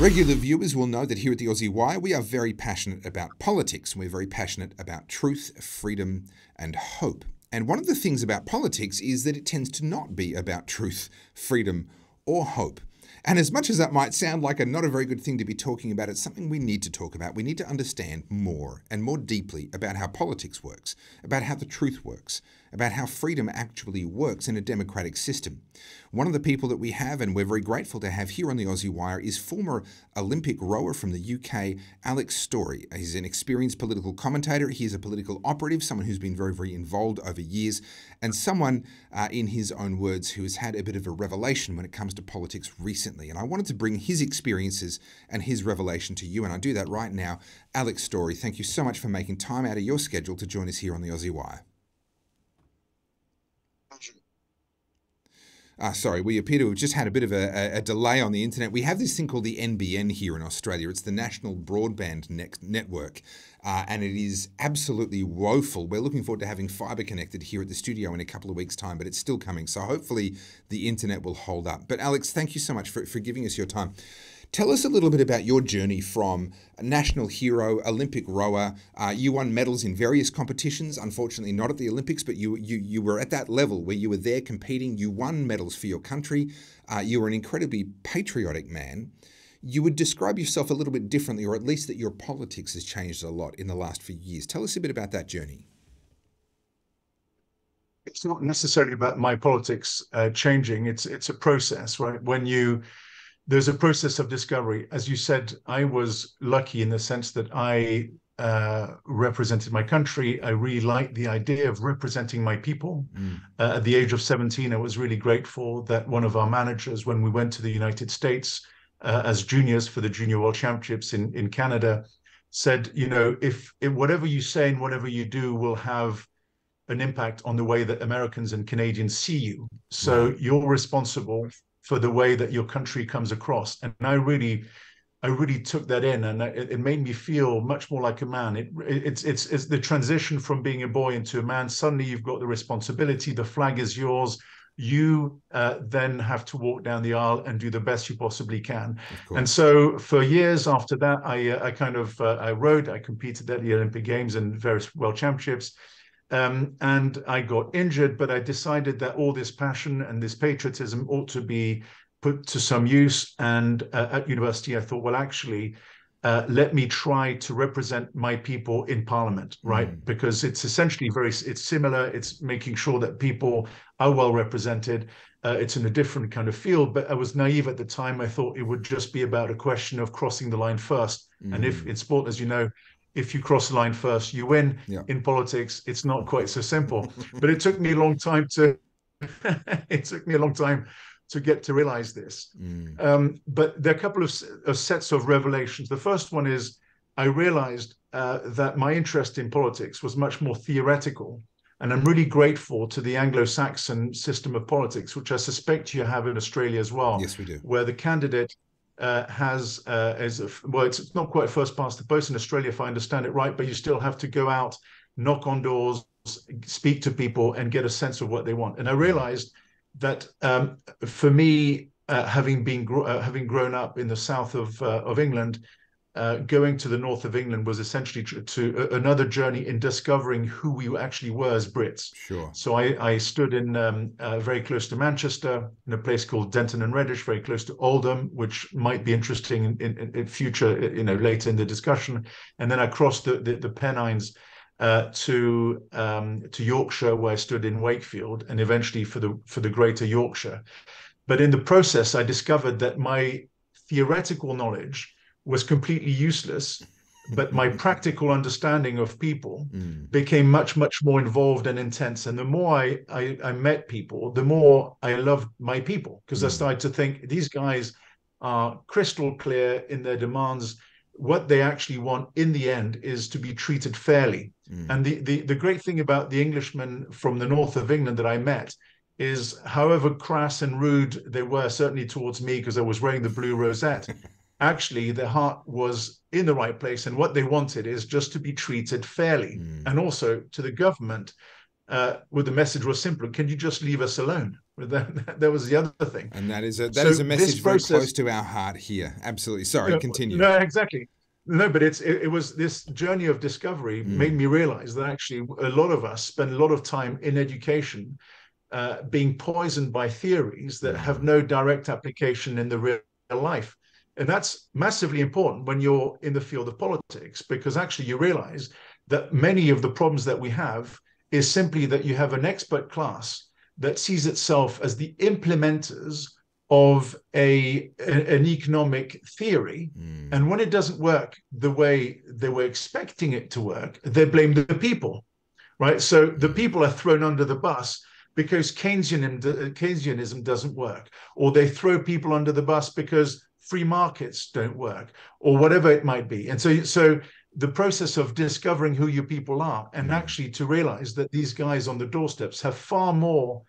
Regular viewers will know that here at the Aussie Wire, we are very passionate about politics. We're very passionate about truth, freedom, and hope. And one of the things about politics is that it tends to not be about truth, freedom, or hope. And as much as that might sound like not a very good thing to be talking about, it's something we need to talk about. We need to understand more and more deeply about how politics works, about how the truth works, about how freedom actually works in a democratic system. One of the people that we have, and we're very grateful to have here on the Aussie Wire, is former Olympic rower from the UK, Alex Story. He's an experienced political commentator. He is a political operative, someone who's been very, very involved over years, and someone, in his own words, who has had a bit of a revelation when it comes to politics recently. And I wanted to bring his experiences and his revelation to you, and I do that right now. Alex Story, thank you so much for making time out of your schedule to join us here on the Aussie Wire. Sorry, we appear to have just had a bit of a delay on the internet. We have this thing called the NBN here in Australia. It's the National Broadband Network, and it is absolutely woeful. We're looking forward to having fibre connected here at the studio in a couple of weeks' time, but it's still coming. So hopefully the internet will hold up. But Alex, thank you so much for giving us your time. Tell us a little bit about your journey from a national hero, Olympic rower. You won medals in various competitions, unfortunately not at the Olympics, but you were at that level where you were there competing. You won medals for your country. You were an incredibly patriotic man. You would describe yourself a little bit differently, or at least that your politics has changed a lot in the last few years. Tell us a bit about that journey. It's not necessarily about my politics changing. It's a process, right? There's a process of discovery. As you said, I was lucky in the sense that I represented my country. I really liked the idea of representing my people. At the age of 17, I was really grateful that one of our managers, when we went to the United States as juniors for the Junior World Championships in Canada, said, you know, if whatever you say and whatever you do will have an impact on the way that Americans and Canadians see you. So you're responsible for the way that your country comes across. And I really took that in, and it made me feel much more like a man. It's the transition from being a boy into a man. Suddenly you've got the responsibility, the flag is yours. You then have to walk down the aisle and do the best you possibly can. And so for years after that, I rode, I competed at the Olympic Games and various World Championships. And I got injured, but I decided that all this passion and this patriotism ought to be put to some use. And at university, I thought, well, actually, let me try to represent my people in Parliament, right? Because it's essentially it's similar. It's making sure that people are well represented. It's in a different kind of field, but I was naive at the time. I thought it would just be about a question of crossing the line first. And if in sport, as you know, if you cross the line first, you win. In politics, it's not quite so simple. But it took me a long time to get to realize this. But there are a couple of sets of revelations. The first one is I realized that my interest in politics was much more theoretical. And I'm really grateful to the Anglo-Saxon system of politics, which I suspect you have in Australia as well. Yes, we do. Where the candidate it's not quite first past the post in Australia, if I understand it right, but you still have to go out, knock on doors, speak to people, and get a sense of what they want. And I realized that for me, having grown up in the south of England, going to the north of England was essentially to another journey in discovering who we actually were as Brits. So I stood in very close to Manchester, in a place called Denton and Reddish, very close to Oldham, which might be interesting in future, later in the discussion. And then I crossed the Pennines to Yorkshire, where I stood in Wakefield, and eventually for the Greater Yorkshire. But in the process, I discovered that my theoretical knowledge was completely useless, but my practical understanding of people became much, much more involved and intense. And the more I met people, the more I loved my people, because I started to think these guys are crystal clear in their demands. What they actually want in the end is to be treated fairly. And the great thing about the Englishmen from the north of England that I met is, however crass and rude they were, certainly towards me because I was wearing the blue rosette, actually their heart was in the right place, and what they wanted is just to be treated fairly. And also to the government, where the message was simple: can you just leave us alone? But then there was the other thing. And that is a So this message very close process, to our heart here. Absolutely. Sorry, continue. no, exactly. No, but it was this journey of discovery made me realize that actually a lot of us spend a lot of time in education being poisoned by theories that have no direct application in the real life. And that's massively important when you're in the field of politics, because actually you realize that many of the problems that we have is simply that you have an expert class that sees itself as the implementers of an economic theory. And when it doesn't work the way they were expecting it to work, they blame the people, right? So the people are thrown under the bus because Keynesianism doesn't work, or they throw people under the bus because free markets don't work, or whatever it might be. And so the process of discovering who your people are, and actually to realize that these guys on the doorsteps have far more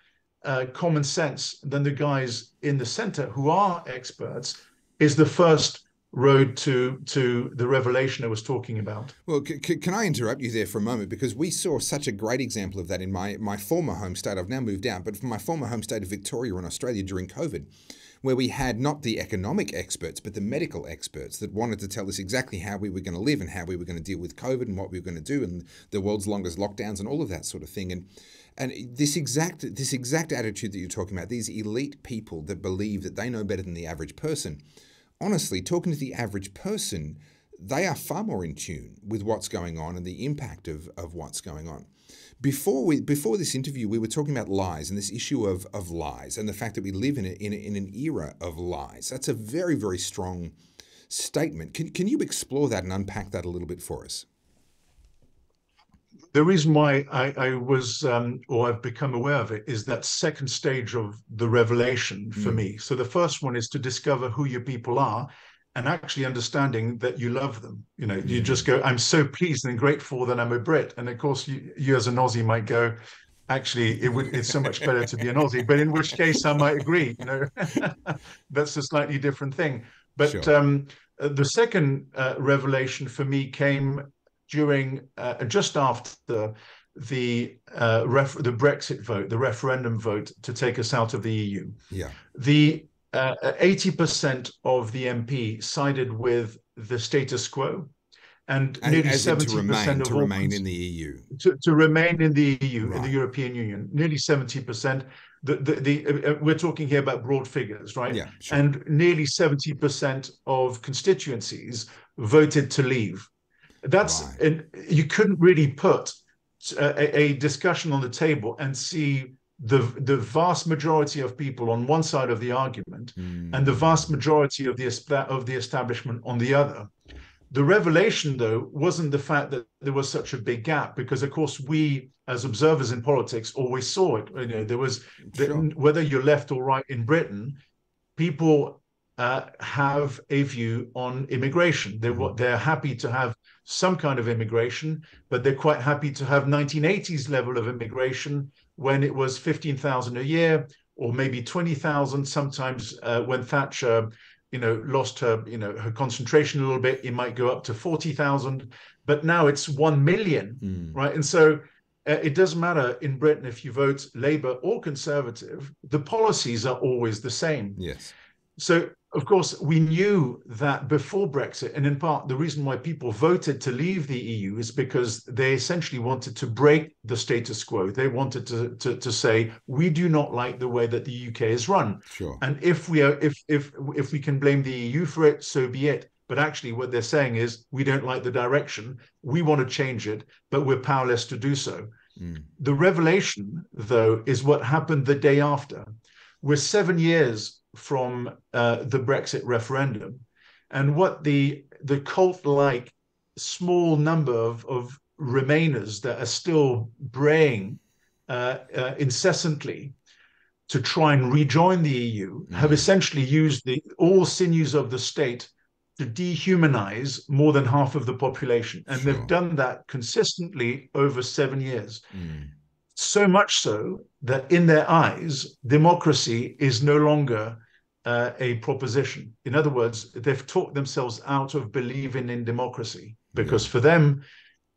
common sense than the guys in the center who are experts, is the first road to the revelation I was talking about. Well, can I interrupt you there for a moment? Because we saw such a great example of that in my former home state. I've now moved out, but from my former home state of Victoria in Australia during COVID, where we had not the economic experts, but the medical experts that wanted to tell us exactly how we were going to live and how we were going to deal with COVID and what we were going to do and the world's longest lockdowns and all of that sort of thing. And this exact attitude that you're talking about, these elite people that believe that they know better than the average person, honestly, talking to the average person, they are far more in tune with what's going on and the impact of what's going on. Before this interview, we were talking about lies and this issue of lies and the fact that we live in an era of lies. That's a very, very strong statement. Can you explore that and unpack that a little bit for us? The reason why I was, or I've become aware of it, is that second stage of the revelation for me. So the first one is to discover who your people are and actually understanding that you love them. You know, you just go, I'm so pleased and grateful that I'm a Brit. And of course, you as an Aussie might go, actually, it's so much better to be an Aussie, but in which case I might agree, you know, that's a slightly different thing. But sure. The second revelation for me came during just after the Brexit vote, the referendum vote to take us out of the EU. Yeah. The 80% of the MP sided with the status quo, and nearly 70% to remain in the EU. To remain in the EU, right. in the European Union, nearly 70%. We're talking here about broad figures, right? Yeah, sure. And nearly 70% of constituencies voted to leave. That's right. And you couldn't really put a discussion on the table and see the vast majority of people on one side of the argument and the vast majority of the establishment on the other. The revelation, though, wasn't the fact that there was such a big gap, because, of course, we as observers in politics always saw it. You know, there was sure. Whether you're left or right in Britain, people have a view on immigration. They're happy to have some kind of immigration, but they're quite happy to have 1980s level of immigration when it was 15,000 a year, or maybe 20,000. Sometimes when Thatcher, lost her, her concentration a little bit, it might go up to 40,000. But now it's 1 million, right? And so it doesn't matter in Britain if you vote Labour or Conservative, the policies are always the same. Yes. So, of course, we knew that before Brexit, and in part, the reason why people voted to leave the EU is because they essentially wanted to break the status quo. They wanted to say, we do not like the way that the UK is run. Sure. And if we can blame the EU for it, so be it. But actually, what they're saying is, we don't like the direction. We want to change it, but we're powerless to do so. The revelation, though, is what happened the day after. We're 7 years from the Brexit referendum, and what the cult-like small number of Remainers that are still braying incessantly to try and rejoin the EU have essentially used all sinews of the state to dehumanize more than half of the population, and sure. they've done that consistently over 7 years. So much so that in their eyes, democracy is no longer a proposition. In other words, they've talked themselves out of believing in democracy, because for them,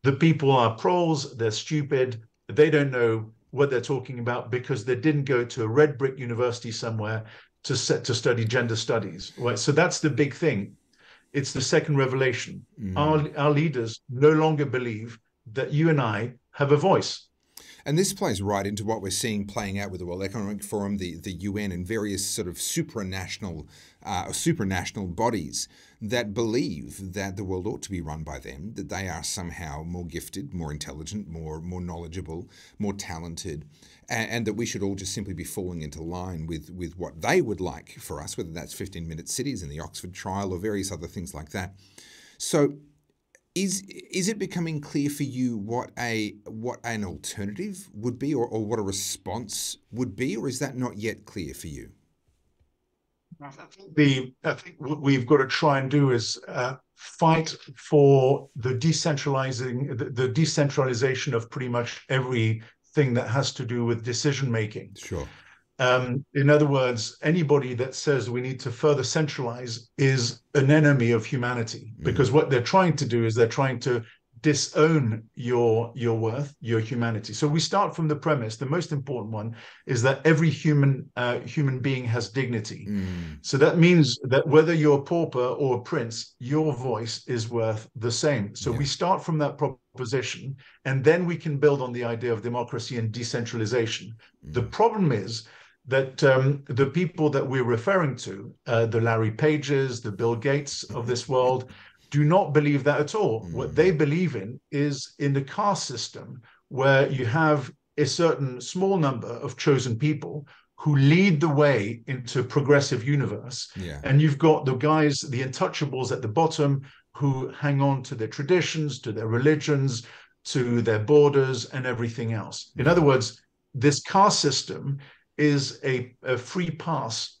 the people are proles, they're stupid, they don't know what they're talking about because they didn't go to a red brick university somewhere to study gender studies. Right? So that's the big thing. It's the second revelation. Our leaders no longer believe that you and I have a voice. And this plays right into what we're seeing playing out with the World Economic Forum, the UN, and various sort of supranational bodies that believe that the world ought to be run by them, that they are somehow more gifted, more intelligent, more knowledgeable, more talented, and that we should all just simply be falling into line with what they would like for us, whether that's 15-minute cities in the Oxford trial or various other things like that. So is it becoming clear for you what an alternative would be, or what a response would be, or is that not yet clear for you? I think what we've got to try and do is fight for the decentralization of pretty much everything that has to do with decision making. Sure. In other words, anybody that says we need to further centralize is an enemy of humanity, because what they're trying to do is they're trying to disown your worth, your humanity. So we start from the premise, the most important one is that every human being has dignity. So that means that whether you're a pauper or a prince, your voice is worth the same. So we start from that proposition, and then we can build on the idea of democracy and decentralization. The problem is that the people that we're referring to, the Larry Pages, the Bill Gates of this world, do not believe that at all. What they believe in is in the caste system, where you have a certain small number of chosen people who lead the way into a progressive universe. And you've got the guys, the untouchables at the bottom, who hang on to their traditions, to their religions, to their borders and everything else. In other words, this caste system is a free pass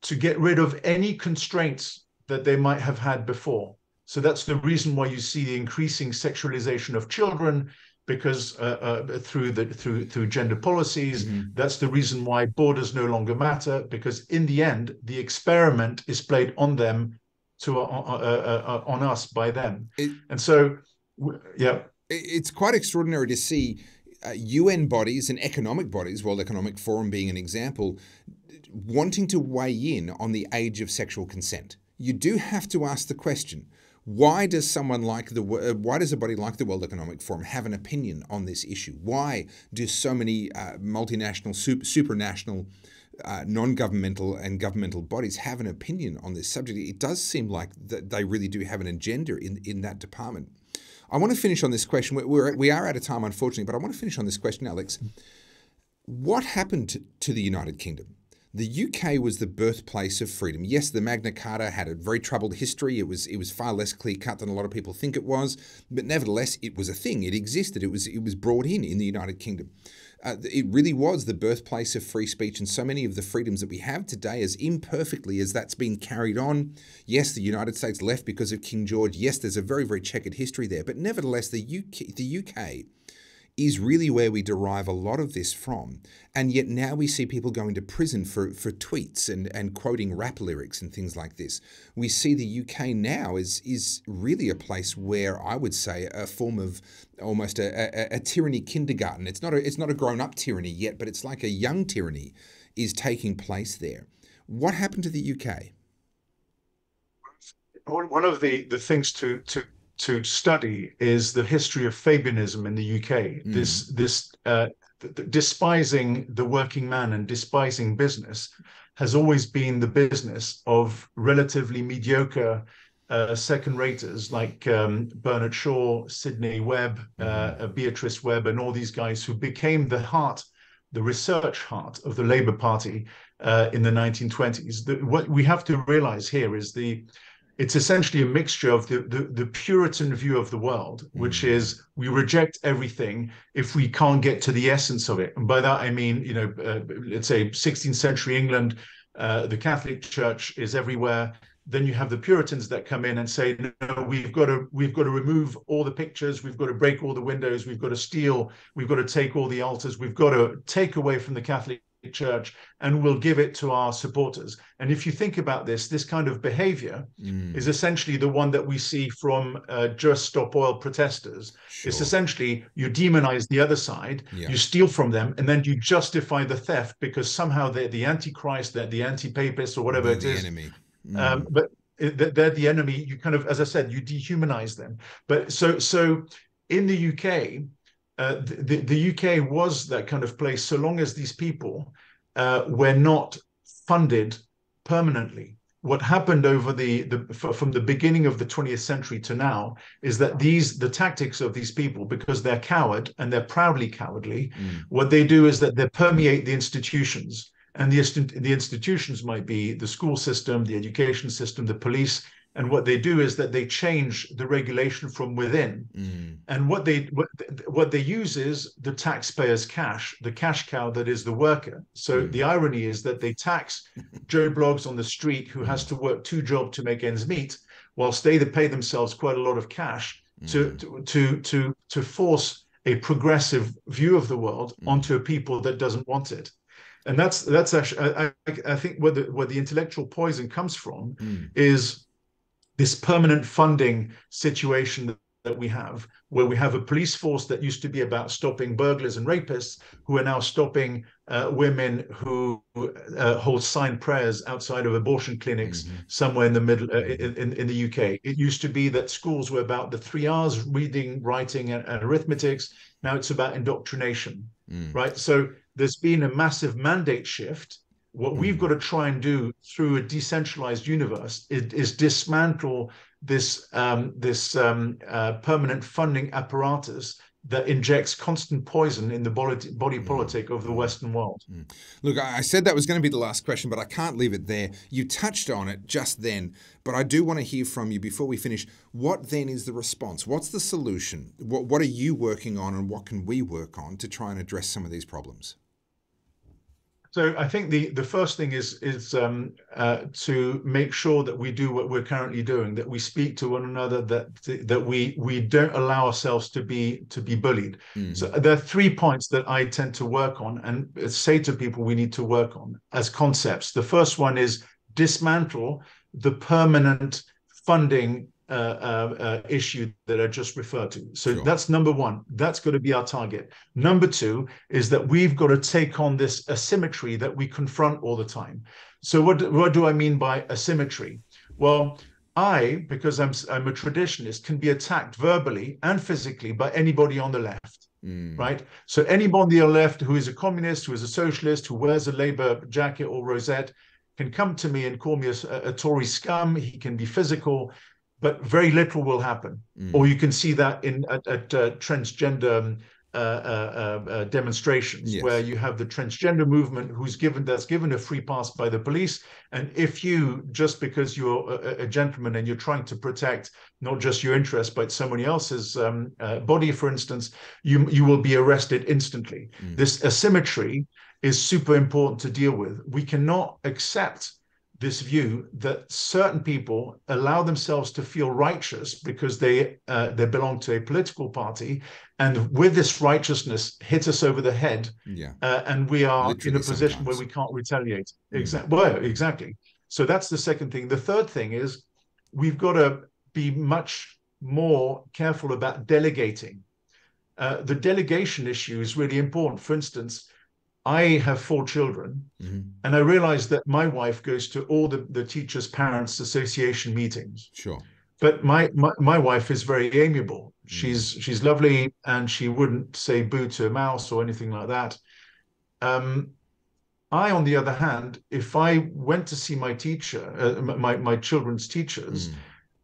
to get rid of any constraints that they might have had before. So that's the reason why you see the increasing sexualization of children, because through gender policies. That's the reason why borders no longer matter, because in the end, the experiment is played on them, on us by them. And so, yeah. It's quite extraordinary to see UN bodies and economic bodies, World Economic Forum being an example, wanting to weigh in on the age of sexual consent. You do have to ask the question, why does a body like the World Economic Forum have an opinion on this issue? Why do so many multinational, supranational, non-governmental and governmental bodies have an opinion on this subject? It does seem like that they really do have an agenda in that department. I want to finish on this question. We are out of time, unfortunately, but I want to finish on this question, Alex. What happened to the United Kingdom? The UK was the birthplace of freedom. Yes, the Magna Carta had a very troubled history. It was far less clear-cut than a lot of people think it was, but nevertheless, it was a thing. It existed. It was brought in the United Kingdom. It really was the birthplace of free speech, and so many of the freedoms that we have today, as imperfectly as that's been carried on. Yes, the United States left because of King George. Yes, there's a very, very checkered history there, but nevertheless, the UK is really where we derive a lot of this from. And yet now we see people going to prison for tweets and quoting rap lyrics and things like this. We see the UK now is really a place where I would say a form of almost a tyranny kindergarten. It's not a grown-up tyranny yet, but it's like a young tyranny is taking place there. What happened to the UK? One of the things to study is the history of Fabianism in the UK. This despising the working man and despising business has always been the business of relatively mediocre second-raters like Bernard Shaw, Sidney Webb, Beatrice Webb, and all these guys who became the research heart of the Labour Party in the 1920s. What we have to realize here is it's essentially a mixture of the Puritan view of the world, which is we reject everything if we can't get to the essence of it. And by that, I mean, let's say 16th century England, the Catholic Church is everywhere. Then you have the Puritans that come in and say, no, we've got to remove all the pictures, we've got to break all the windows, we've got to steal, we've got to take all the altars, we've got to take away from the Catholic church and we'll give it to our supporters. And if you think about this kind of behavior is essentially the one that we see from Just Stop Oil protesters. Sure. It's essentially you demonize the other side, you steal from them, and then you justify the theft because somehow they're the antichrist, they're the anti-papist, or whatever it is. Enemy. But they're the enemy. You kind of, as I said, you dehumanize them. But so in the UK, the UK was that kind of place so long as these people were not funded permanently. What happened over from the beginning of the 20th century to now is that the tactics of these people, because they're coward and they're proudly cowardly, what they do is that they permeate the institutions. And the institutions might be the school system, the education system, the police. And what they do is that they change the regulation from within. And what they use is the taxpayer's cash, the cash cow that is the worker. So the irony is that they tax Joe Bloggs on the street who has to work 2 jobs to make ends meet, whilst they pay themselves quite a lot of cash to force a progressive view of the world onto a people that doesn't want it. And that's actually, I think where the intellectual poison comes from is this permanent funding situation that we have, where we have a police force that used to be about stopping burglars and rapists, who are now stopping women who hold signed prayers outside of abortion clinics somewhere in the middle in the UK. It used to be that schools were about the 3 R's, reading, writing, and arithmetics. Now it's about indoctrination, right? So there's been a massive mandate shift. What we've got to try and do through a decentralized universe is dismantle this permanent funding apparatus that injects constant poison in the body politic of the Western world. Look, I said that was going to be the last question, but I can't leave it there. You touched on it just then, but I do want to hear from you before we finish. What then is the response? What's the solution? What are you working on, and what can we work on to try and address some of these problems? So I think the first thing is to make sure that we do what we're currently doing, that we speak to one another, that we don't allow ourselves to be bullied. So there are 3 points that I tend to work on and say to people we need to work on as concepts. The first one is dismantle the permanent funding issue that I just referred to. So that's number one. That's got to be our target. Number 2 is that we've got to take on this asymmetry that we confront all the time. So what do I mean by asymmetry? Well, because I'm a traditionalist, can be attacked verbally and physically by anybody on the left. Right? So anybody on the left who is a communist, who is a socialist, who wears a Labour jacket or rosette can come to me and call me a Tory scum. He can be physical, but very little will happen. Or you can see that at transgender demonstrations, where you have the transgender movement that's given a free pass by the police. And if you, just because you're a gentleman and you're trying to protect not just your interests, but somebody else's body, for instance, you will be arrested instantly. This asymmetry is super important to deal with. We cannot accept this view that certain people allow themselves to feel righteous because they belong to a political party, and with this righteousness hit us over the head, and we are literally in a position where we can't retaliate. Exactly. So that's the second thing. The third thing is we've got to be much more careful about delegating. The delegation issue is really important. For instance, I have 4 children, and I realized that my wife goes to all the teachers' parents association meetings. Sure. But my wife is very amiable. She's lovely, and she wouldn't say boo to a mouse or anything like that. I, on the other hand, if I went to see my teacher, my children's teachers,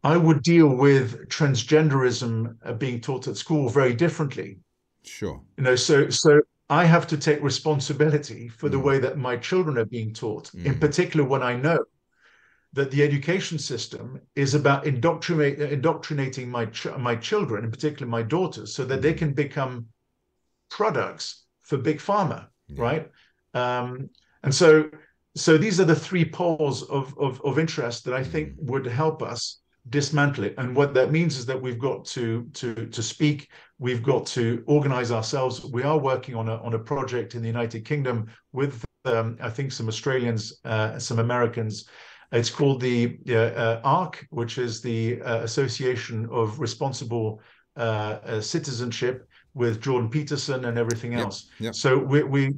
I would deal with transgenderism being taught at school very differently. Sure. So I have to take responsibility for the way that my children are being taught, in particular when I know that the education system is about indoctrinating my children, in particular my daughters, so that they can become products for Big Pharma, right? And so these are the 3 poles of interest that I think would help us dismantle it. And what that means is that we've got to speak, we've got to organize ourselves. We are working on a project in the United Kingdom with I think some Australians, some Americans. It's called the ARC, which is the Association of Responsible Citizenship, with Jordan Peterson and everything Yep. else. Yep. So we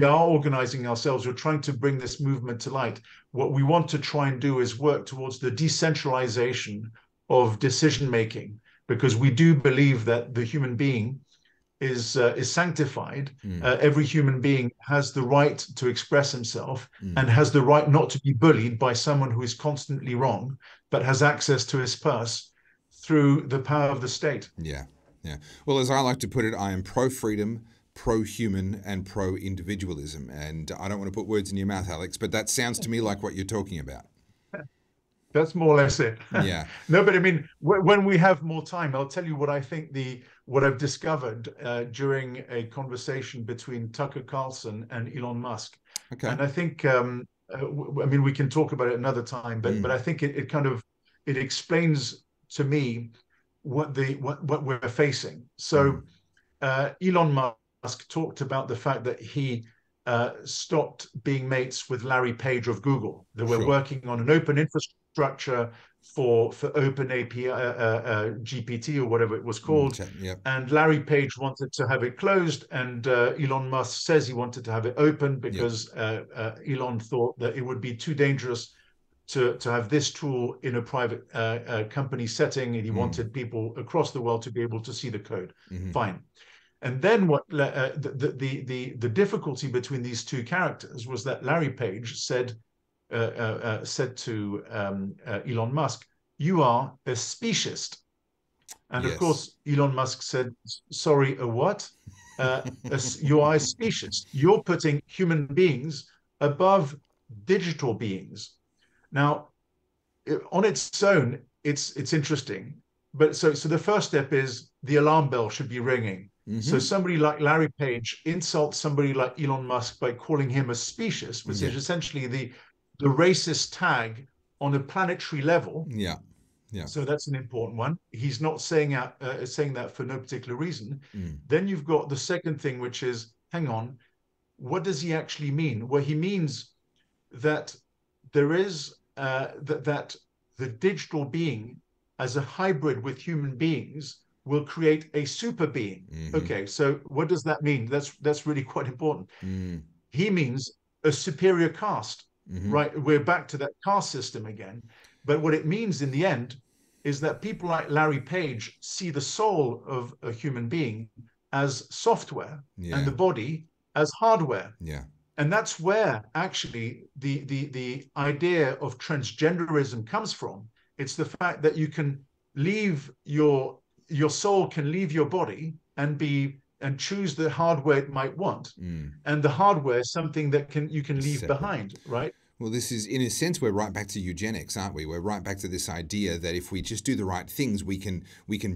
are organizing ourselves. We're trying to bring this movement to light. What we want to try and do is work towards the decentralization of decision making, because we do believe that the human being is sanctified. Every human being has the right to express himself and has the right not to be bullied by someone who is constantly wrong, but has access to his purse through the power of the state. Yeah, yeah. Well, as I like to put it, I am pro-freedom, pro-human, and pro-individualism. And I don't want to put words in your mouth, Alex, but that sounds to me like what you're talking about. That's more or less it. Yeah. No, but I mean, when we have more time, I'll tell you what I think what I've discovered during a conversation between Tucker Carlson and Elon Musk. Okay. And I think, I mean, we can talk about it another time, but I think it kind of, it explains to me what we're facing. So Elon Musk talked about the fact that he stopped being mates with Larry Page of Google. They were working on an open infrastructure for open API GPT or whatever it was called. Yep. And Larry Page wanted to have it closed, and Elon Musk says he wanted to have it open because Elon thought that it would be too dangerous to have this tool in a private company setting, and he wanted people across the world to be able to see the code. Fine. And then what the difficulty between these two characters was that Larry Page said to Elon Musk, "You are a speciesist." And of course, Elon Musk said, "Sorry, a what? You are a speciesist. You're putting human beings above digital beings." Now, on its own, it's interesting. But so the first step is the alarm bell should be ringing. So somebody like Larry Page insults somebody like Elon Musk by calling him a speciesist, which is essentially the racist tag on a planetary level. Yeah. So that's an important one. He's not saying that for no particular reason. Then you've got the second thing, which is, hang on, what does he actually mean? Well, he means that there is that the digital being as a hybrid with human beings will create a super being. Okay, so what does that mean? That's really quite important. He means a superior caste, right? We're back to that caste system again. But what it means in the end is that people like Larry Page see the soul of a human being as software and the body as hardware. Yeah. And that's where actually the idea of transgenderism comes from. It's the fact that you can leave your soul can leave your body and choose the hardware it might want. And the hardware is something that you can leave behind, right? Well, this is, in a sense, we're right back to eugenics, aren't we? We're right back to this idea that if we just do the right things, we can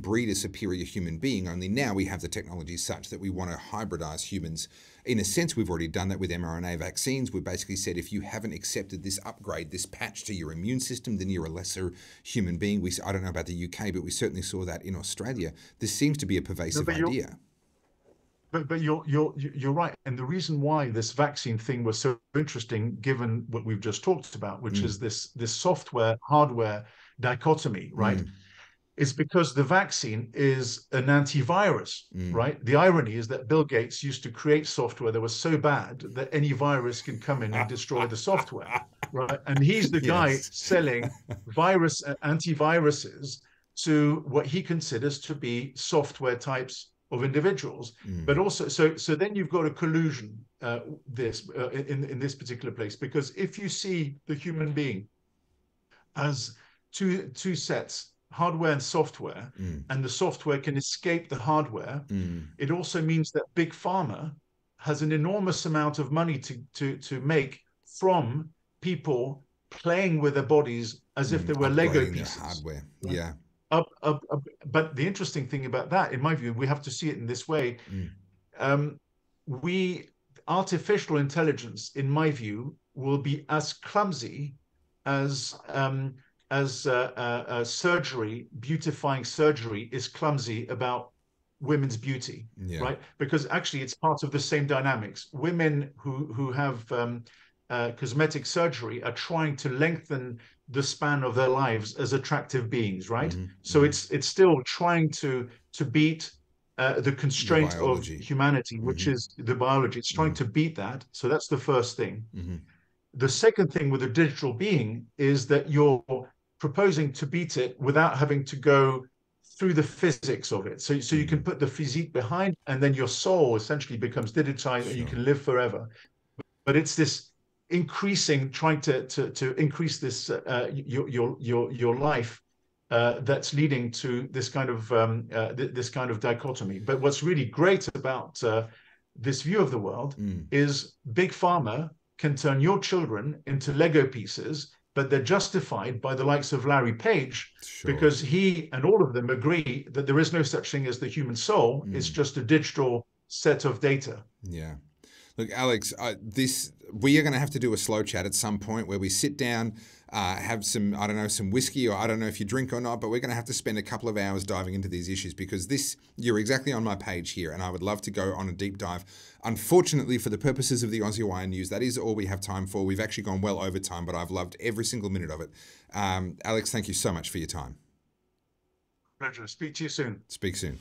breed a superior human being. Only now we have the technology such that we want to hybridize humans. In a sense, we've already done that with mRNA vaccines. We've basically said if you haven't accepted this upgrade, this patch to your immune system, then you're a lesser human being. I don't know about the UK, but we certainly saw that in Australia. This seems to be a pervasive idea. But you're right, and the reason why this vaccine thing was so interesting, given what we've just talked about, which is this software hardware dichotomy, right, is because the vaccine is an antivirus, right? The irony is that Bill Gates used to create software that was so bad that any virus can come in and destroy the software, right? And he's the guy selling antiviruses to what he considers to be software types of individuals. But also, so then you've got a collusion in this particular place, because if you see the human being as two sets, hardware and software, and the software can escape the hardware, it also means that Big Pharma has an enormous amount of money to make from people playing with their bodies as if they were Lego pieces. Hardware. Right? Yeah. But the interesting thing about that, in my view, we have to see it in this way. Artificial intelligence, in my view, will be as clumsy as surgery, beautifying surgery, is clumsy about women's beauty, Yeah. right? Because actually it's part of the same dynamics. Women who have cosmetic surgery are trying to lengthen the span of their lives as attractive beings, right? So it's still trying to beat the The constraint of biology. humanity, which is the biology. It's trying to beat that. So that's the first thing. The second thing with a digital being is that you're proposing to beat it without having to go through the physics of it. So you can put the physique behind, and then your soul essentially becomes digitized, and you can live forever. But it's this increasing, trying to increase this your life that's leading to this kind of dichotomy. But what's really great about this view of the world is big pharma can turn your children into Lego pieces, but they're justified by the likes of Larry Page because he and all of them agree that there is no such thing as the human soul. It's just a digital set of data. Yeah. Look, Alex, we are going to have to do a slow chat at some point where we sit down, have some, I don't know, some whiskey, or I don't know if you drink or not, but we're going to have to spend a couple of hours diving into these issues because you're exactly on my page here, and I would love to go on a deep dive. Unfortunately, for the purposes of the Aussie Wire News, that is all we have time for. We've actually gone well over time, but I've loved every single minute of it. Alex, thank you so much for your time. Pleasure. Speak to you soon. Speak soon.